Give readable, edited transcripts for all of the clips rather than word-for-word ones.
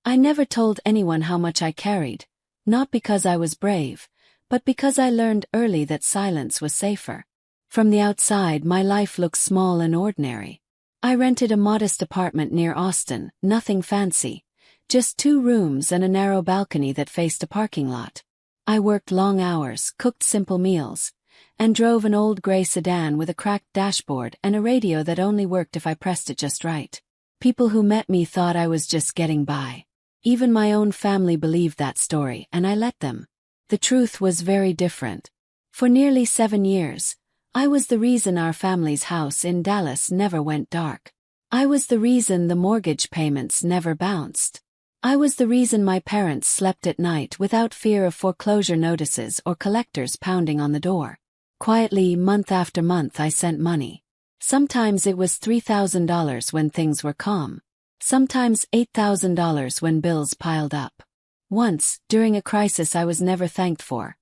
I never told anyone how much I carried, not because I was brave, but because I learned early that silence was safer. From the outside, my life looked small and ordinary. I rented a modest apartment near Austin, nothing fancy, just 2 rooms and a narrow balcony that faced a parking lot. I worked long hours, cooked simple meals, and drove an old gray sedan with a cracked dashboard and a radio that only worked if I pressed it just right. People who met me thought I was just getting by. Even my own family believed that story, and I let them. The truth was very different. For nearly 7 years, I was the reason our family's house in Dallas never went dark. I was the reason the mortgage payments never bounced. I was the reason my parents slept at night without fear of foreclosure notices or collectors pounding on the door. Quietly, month after month, I sent money. Sometimes it was $3,000 when things were calm. Sometimes $8,000 when bills piled up. Once, during a crisis I was never thanked for,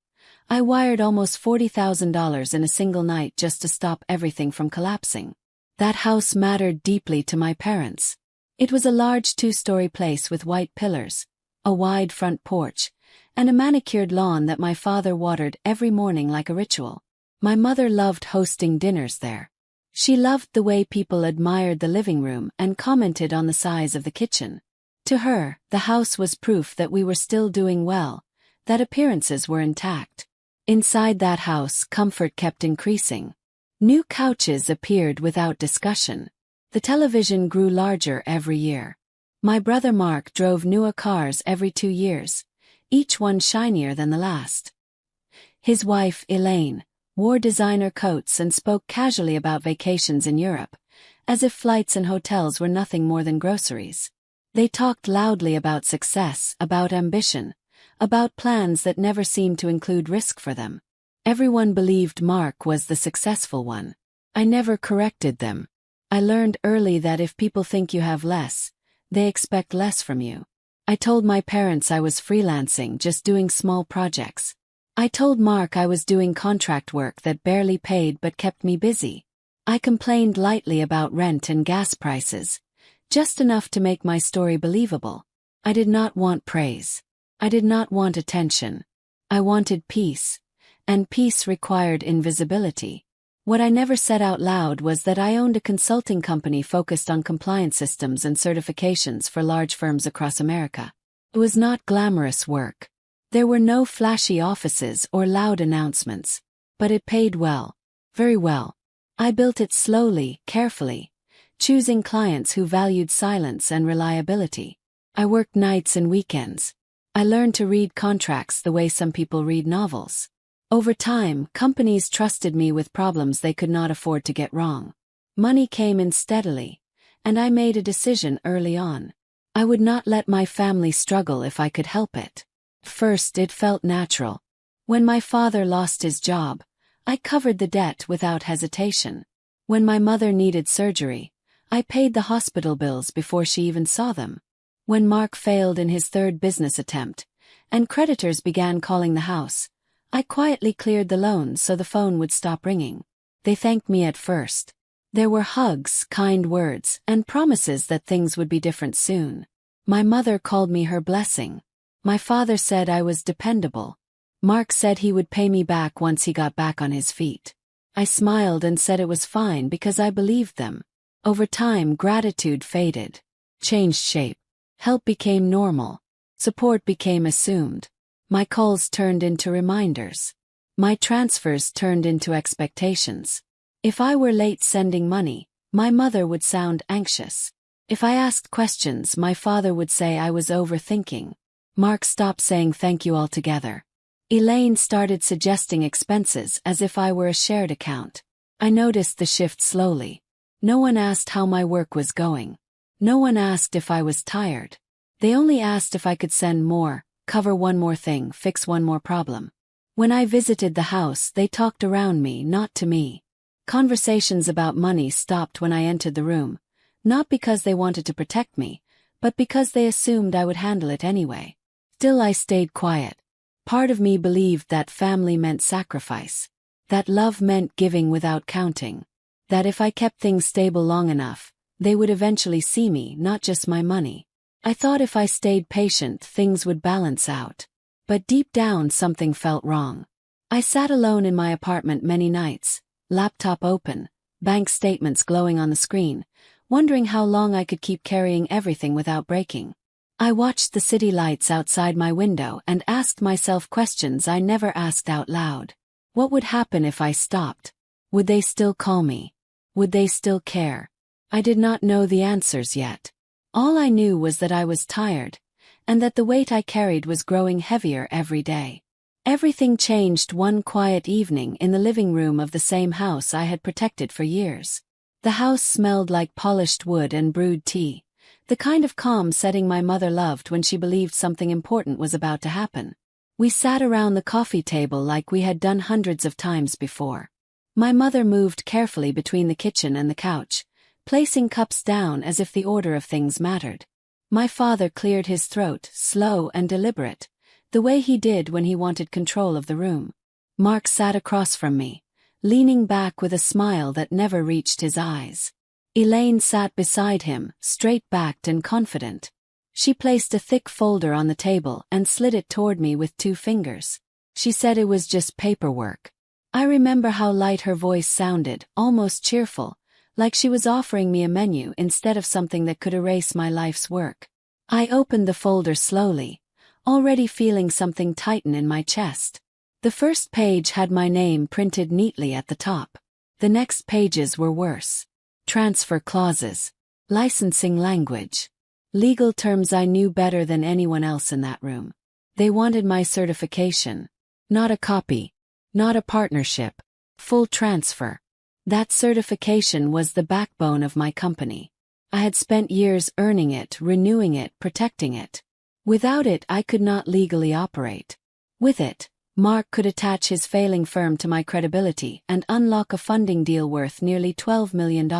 I wired almost $40,000 in a single night just to stop everything from collapsing. That house mattered deeply to my parents. It was a large 2-story place with white pillars, a wide front porch, and a manicured lawn that my father watered every morning like a ritual. My mother loved hosting dinners there. She loved the way people admired the living room and commented on the size of the kitchen. To her, the house was proof that we were still doing well, that appearances were intact. Inside that house, comfort kept increasing. New couches appeared without discussion. The television grew larger every year. My brother Mark drove newer cars every 2 years, each one shinier than the last. His wife, Elaine, wore designer coats and spoke casually about vacations in Europe, as if flights and hotels were nothing more than groceries. They talked loudly about success, about ambition, about plans that never seemed to include risk for them. Everyone believed Mark was the successful one. I never corrected them. I learned early that if people think you have less, they expect less from you. I told my parents I was freelancing, just doing small projects. I told Mark I was doing contract work that barely paid but kept me busy. I complained lightly about rent and gas prices, just enough to make my story believable. I did not want praise. I did not want attention. I wanted peace, and peace required invisibility. What I never said out loud was that I owned a consulting company focused on compliance systems and certifications for large firms across America. It was not glamorous work. There were no flashy offices or loud announcements, but it paid well, very well. I built it slowly, carefully, choosing clients who valued silence and reliability. I worked nights and weekends. I learned to read contracts the way some people read novels. Over time, companies trusted me with problems they could not afford to get wrong. Money came in steadily, and I made a decision early on. I would not let my family struggle if I could help it. First, it felt natural. When my father lost his job, I covered the debt without hesitation. When my mother needed surgery, I paid the hospital bills before she even saw them. When Mark failed in his 3rd business attempt, and creditors began calling the house, I quietly cleared the loan so the phone would stop ringing. They thanked me at first. There were hugs, kind words, and promises that things would be different soon. My mother called me her blessing. My father said I was dependable. Mark said he would pay me back once he got back on his feet. I smiled and said it was fine because I believed them. Over time, gratitude faded, changed shape. Help became normal. Support became assumed. My calls turned into reminders. My transfers turned into expectations. If I were late sending money, my mother would sound anxious. If I asked questions, my father would say I was overthinking. Mark stopped saying thank you altogether. Elaine started suggesting expenses as if I were a shared account. I noticed the shift slowly. No one asked how my work was going. No one asked if I was tired. They only asked if I could send more, cover one more thing, fix one more problem. When I visited the house, they talked around me, not to me. Conversations about money stopped when I entered the room, not because they wanted to protect me, but because they assumed I would handle it anyway. Still, I stayed quiet. Part of me believed that family meant sacrifice, that love meant giving without counting, that if I kept things stable long enough, they would eventually see me, not just my money. I thought if I stayed patient, things would balance out. But deep down, something felt wrong. I sat alone in my apartment many nights, laptop open, bank statements glowing on the screen, wondering how long I could keep carrying everything without breaking. I watched the city lights outside my window and asked myself questions I never asked out loud. What would happen if I stopped? Would they still call me? Would they still care? I did not know the answers yet. All I knew was that I was tired, and that the weight I carried was growing heavier every day. Everything changed one quiet evening in the living room of the same house I had protected for years. The house smelled like polished wood and brewed tea, the kind of calm setting my mother loved when she believed something important was about to happen. We sat around the coffee table like we had done hundreds of times before. My mother moved carefully between the kitchen and the couch, placing cups down as if the order of things mattered. My father cleared his throat, slow and deliberate, the way he did when he wanted control of the room. Mark sat across from me, leaning back with a smile that never reached his eyes. Elaine sat beside him, straight-backed and confident. She placed a thick folder on the table and slid it toward me with 2 fingers. She said it was just paperwork. I remember how light her voice sounded, almost cheerful, like she was offering me a menu instead of something that could erase my life's work. I opened the folder slowly, already feeling something tighten in my chest. The first page had my name printed neatly at the top. The next pages were worse. Transfer clauses, licensing language, legal terms I knew better than anyone else in that room. They wanted my certification. Not a copy. Not a partnership. Full transfer. That certification was the backbone of my company. I had spent years earning it, renewing it, protecting it. Without it, I could not legally operate. With it, Mark could attach his failing firm to my credibility and unlock a funding deal worth nearly $12 million.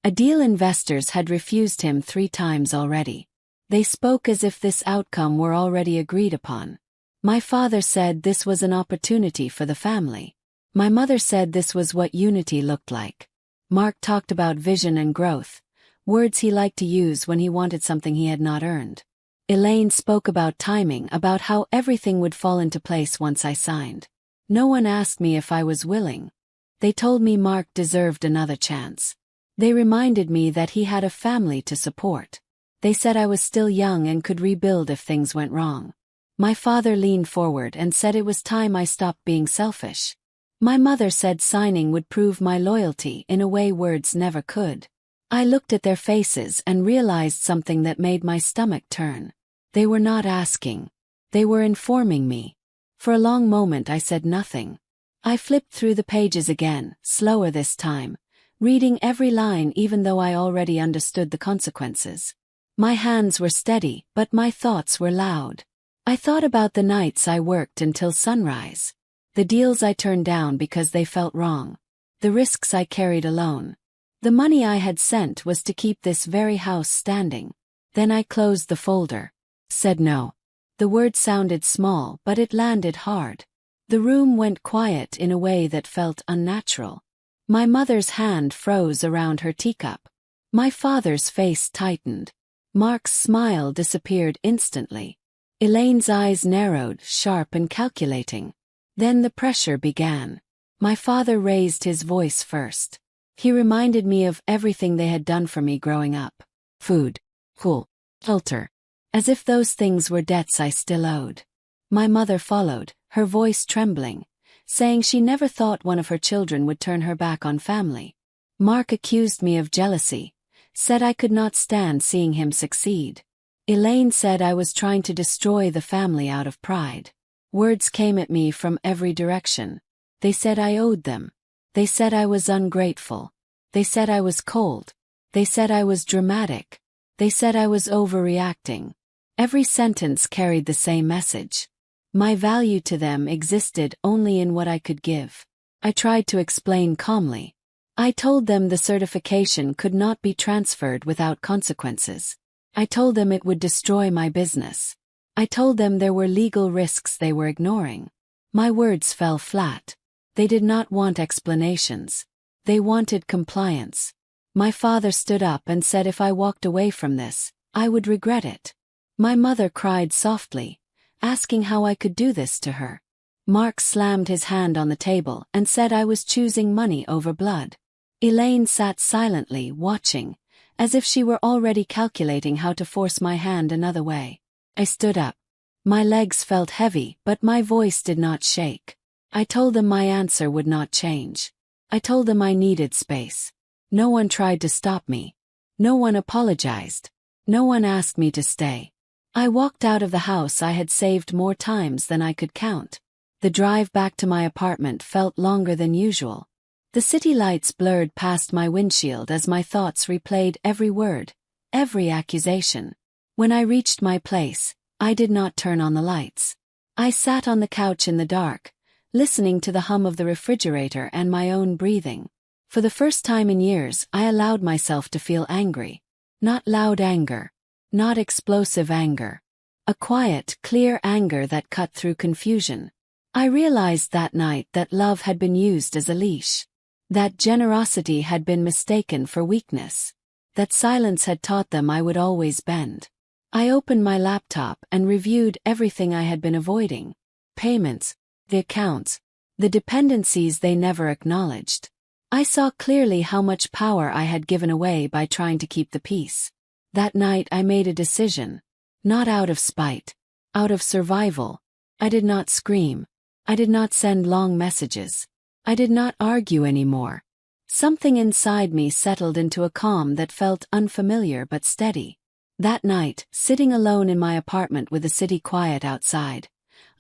A deal investors had refused him 3 times already. They spoke as if this outcome were already agreed upon. My father said this was an opportunity for the family. My mother said this was what unity looked like. Mark talked about vision and growth, words he liked to use when he wanted something he had not earned. Elaine spoke about timing, about how everything would fall into place once I signed. No one asked me if I was willing. They told me Mark deserved another chance. They reminded me that he had a family to support. They said I was still young and could rebuild if things went wrong. My father leaned forward and said it was time I stopped being selfish. My mother said signing would prove my loyalty in a way words never could. I looked at their faces and realized something that made my stomach turn. They were not asking. They were informing me. For a long moment I said nothing. I flipped through the pages again, slower this time, reading every line even though I already understood the consequences. My hands were steady, but my thoughts were loud. I thought about the nights I worked until sunrise. The deals I turned down because they felt wrong. The risks I carried alone. The money I had sent was to keep this very house standing. Then I closed the folder. Said no. The word sounded small, but it landed hard. The room went quiet in a way that felt unnatural. My mother's hand froze around her teacup. My father's face tightened. Mark's smile disappeared instantly. Elaine's eyes narrowed, sharp and calculating. Then the pressure began. My father raised his voice first. He reminded me of everything they had done for me growing up. Food, cool, shelter. As if those things were debts I still owed. My mother followed, her voice trembling, saying she never thought one of her children would turn her back on family. Mark accused me of jealousy, said I could not stand seeing him succeed. Elaine said I was trying to destroy the family out of pride. Words came at me from every direction. They said I owed them. They said I was ungrateful. They said I was cold. They said I was dramatic. They said I was overreacting. Every sentence carried the same message. My value to them existed only in what I could give. I tried to explain calmly. I told them the certification could not be transferred without consequences. I told them it would destroy my business. I told them there were legal risks they were ignoring. My words fell flat. They did not want explanations. They wanted compliance. My father stood up and said if I walked away from this, I would regret it. My mother cried softly, asking how I could do this to her. Mark slammed his hand on the table and said I was choosing money over blood. Elaine sat silently, watching, as if she were already calculating how to force my hand another way. I stood up. My legs felt heavy, but my voice did not shake. I told them my answer would not change. I told them I needed space. No one tried to stop me. No one apologized. No one asked me to stay. I walked out of the house I had saved more times than I could count. The drive back to my apartment felt longer than usual. The city lights blurred past my windshield as my thoughts replayed every word, every accusation. When I reached my place, I did not turn on the lights. I sat on the couch in the dark, listening to the hum of the refrigerator and my own breathing. For the first time in years, I allowed myself to feel angry. Not loud anger. Not explosive anger. A quiet, clear anger that cut through confusion. I realized that night that love had been used as a leash. That generosity had been mistaken for weakness. That silence had taught them I would always bend. I opened my laptop and reviewed everything I had been avoiding. Payments, the accounts, the dependencies they never acknowledged. I saw clearly how much power I had given away by trying to keep the peace. That night I made a decision. Not out of spite. Out of survival. I did not scream. I did not send long messages. I did not argue anymore. Something inside me settled into a calm that felt unfamiliar but steady. That night, sitting alone in my apartment with the city quiet outside,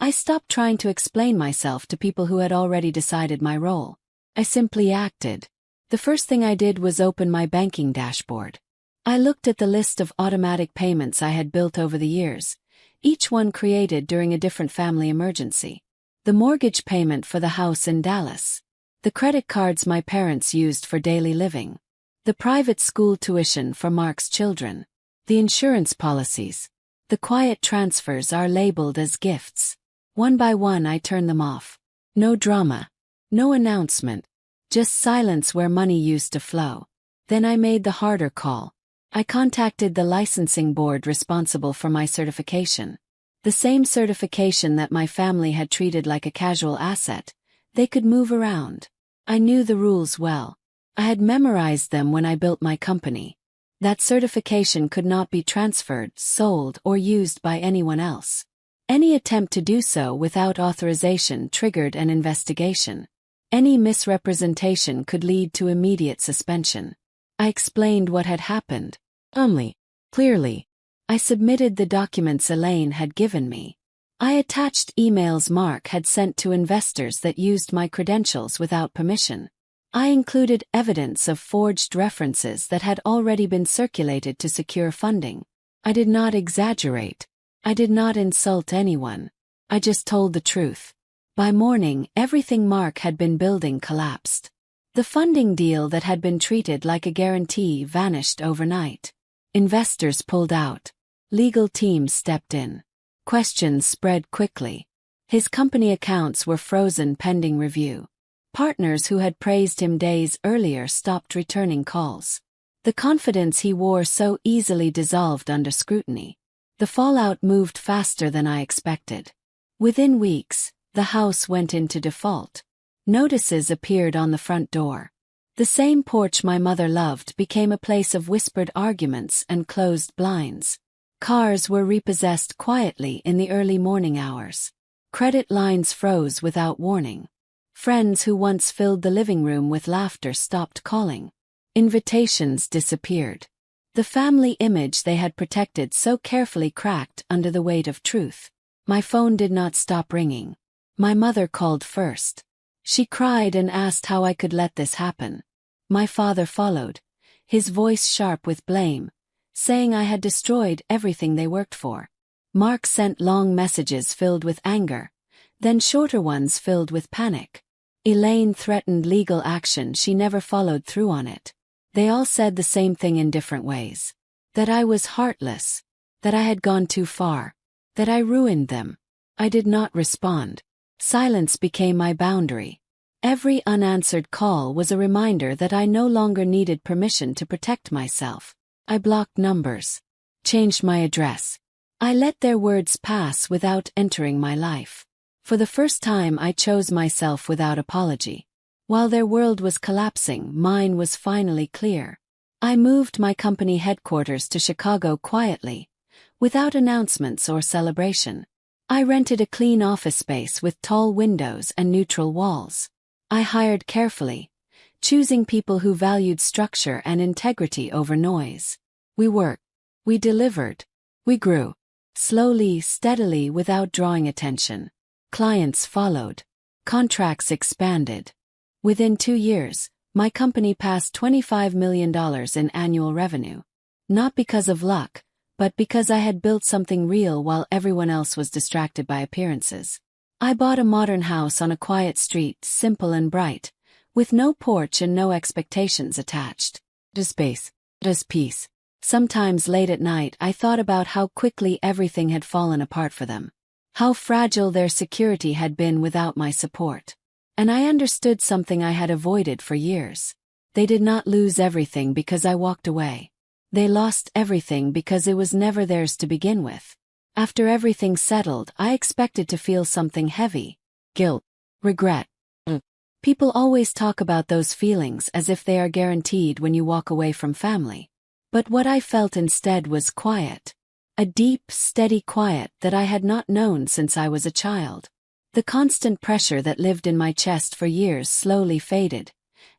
I stopped trying to explain myself to people who had already decided my role. I simply acted. The first thing I did was open my banking dashboard. I looked at the list of automatic payments I had built over the years, each one created during a different family emergency. The mortgage payment for the house in Dallas. The credit cards my parents used for daily living. The private school tuition for Mark's children. The insurance policies. The quiet transfers are labeled as gifts. One by one I turn them off. No drama. No announcement. Just silence where money used to flow. Then I made the harder call. I contacted the licensing board responsible for my certification. The same certification that my family had treated like a casual asset. They could move around. I knew the rules well. I had memorized them when I built my company. That certification could not be transferred, sold, or used by anyone else. Any attempt to do so without authorization triggered an investigation. Any misrepresentation could lead to immediate suspension. I explained what had happened. Clearly. I submitted the documents Elaine had given me. I attached emails Mark had sent to investors that used my credentials without permission. I included evidence of forged references that had already been circulated to secure funding. I did not exaggerate. I did not insult anyone. I just told the truth. By morning, everything Mark had been building collapsed. The funding deal that had been treated like a guarantee vanished overnight. Investors pulled out. Legal teams stepped in. Questions spread quickly. His company accounts were frozen pending review. Partners who had praised him days earlier stopped returning calls. The confidence he wore so easily dissolved under scrutiny. The fallout moved faster than I expected. Within weeks, the house went into default. Notices appeared on the front door. The same porch my mother loved became a place of whispered arguments and closed blinds. Cars were repossessed quietly in the early morning hours. Credit lines froze without warning. Friends who once filled the living room with laughter stopped calling. Invitations disappeared. The family image they had protected so carefully cracked under the weight of truth. My phone did not stop ringing. My mother called first. She cried and asked how I could let this happen. My father followed, his voice sharp with blame, saying I had destroyed everything they worked for. Mark sent long messages filled with anger, then shorter ones filled with panic. Elaine threatened legal action. She never followed through on it. They all said the same thing in different ways. That I was heartless. That I had gone too far. That I ruined them. I did not respond. Silence became my boundary. Every unanswered call was a reminder that I no longer needed permission to protect myself. I blocked numbers. changed my address. I let their words pass without entering my life. For the first time, I chose myself without apology. While their world was collapsing, mine was finally clear. I moved my company headquarters to Chicago quietly, without announcements or celebration. I rented a clean office space with tall windows and neutral walls. I hired carefully, choosing people who valued structure and integrity over noise. We worked. We delivered. We grew. Slowly, steadily, without drawing attention. Clients followed. Contracts expanded. Within 2 years, my company passed $25 million in annual revenue. Not because of luck, but because I had built something real while everyone else was distracted by appearances. I bought a modern house on a quiet street, simple and bright, with no porch and no expectations attached. Just space. Just peace. Sometimes late at night I thought about how quickly everything had fallen apart for them. How fragile their security had been without my support. And I understood something I had avoided for years. They did not lose everything because I walked away. They lost everything because it was never theirs to begin with. After everything settled, I expected to feel something heavy. Guilt. Regret. People always talk about those feelings as if they are guaranteed when you walk away from family. But what I felt instead was quiet. A deep, steady quiet that I had not known since I was a child. The constant pressure that lived in my chest for years slowly faded,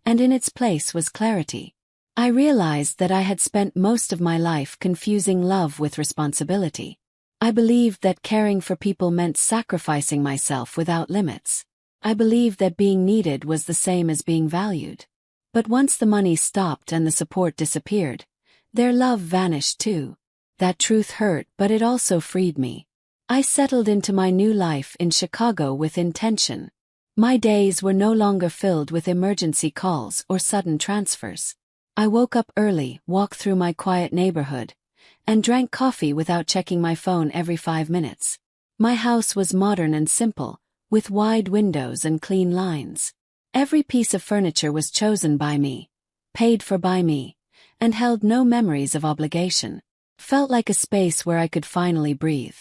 and in its place was clarity. I realized that I had spent most of my life confusing love with responsibility. I believed that caring for people meant sacrificing myself without limits. I believed that being needed was the same as being valued. But once the money stopped and the support disappeared, their love vanished too. That truth hurt, but it also freed me. I settled into my new life in Chicago with intention. My days were no longer filled with emergency calls or sudden transfers. I woke up early, walked through my quiet neighborhood, and drank coffee without checking my phone every 5 minutes. My house was modern and simple, with wide windows and clean lines. Every piece of furniture was chosen by me, paid for by me, and held no memories of obligation. Felt like a space where I could finally breathe.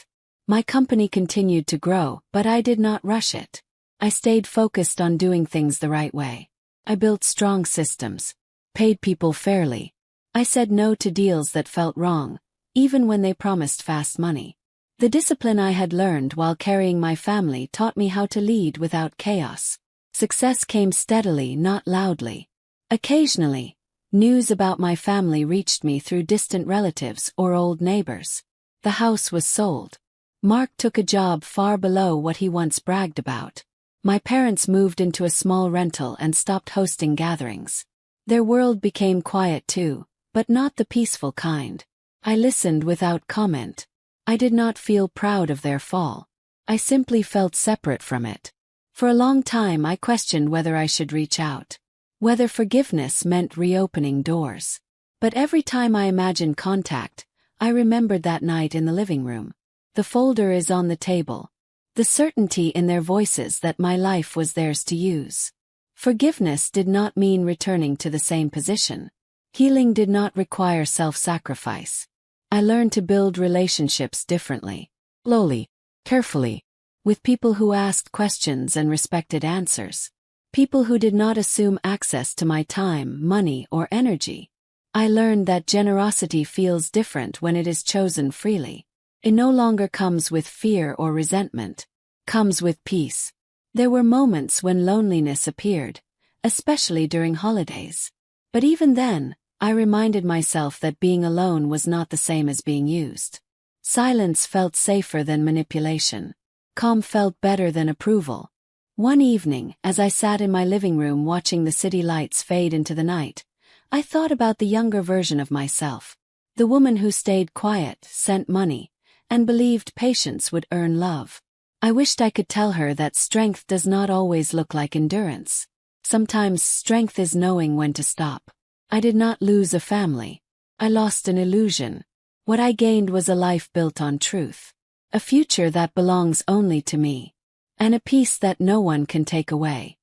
My company continued to grow, but I did not rush it. I stayed focused on doing things the right way. I built strong systems, paid people fairly. I said no to deals that felt wrong, even when they promised fast money. The discipline I had learned while carrying my family taught me how to lead without chaos. Success came steadily, not loudly. Occasionally, news about my family reached me through distant relatives or old neighbors. The house was sold. Mark took a job far below what he once bragged about. My parents moved into a small rental and stopped hosting gatherings. Their world became quiet too, but not the peaceful kind. I listened without comment. I did not feel proud of their fall. I simply felt separate from it. For a long time I questioned whether I should reach out. Whether forgiveness meant reopening doors. But every time I imagined contact, I remembered that night in the living room. The folder is on the table. The certainty in their voices that my life was theirs to use. Forgiveness did not mean returning to the same position. Healing did not require self-sacrifice. I learned to build relationships differently. Slowly, carefully. With people who asked questions and respected answers. People who did not assume access to my time, money, or energy. I learned that generosity feels different when it is chosen freely. It no longer comes with fear or resentment. Comes with peace. There were moments when loneliness appeared, especially during holidays. But even then, I reminded myself that being alone was not the same as being used. Silence felt safer than manipulation. Calm felt better than approval. One evening, as I sat in my living room watching the city lights fade into the night, I thought about the younger version of myself. The woman who stayed quiet, sent money, and believed patience would earn love. I wished I could tell her that strength does not always look like endurance. Sometimes strength is knowing when to stop. I did not lose a family. I lost an illusion. What I gained was a life built on truth. A future that belongs only to me. And a peace that no one can take away.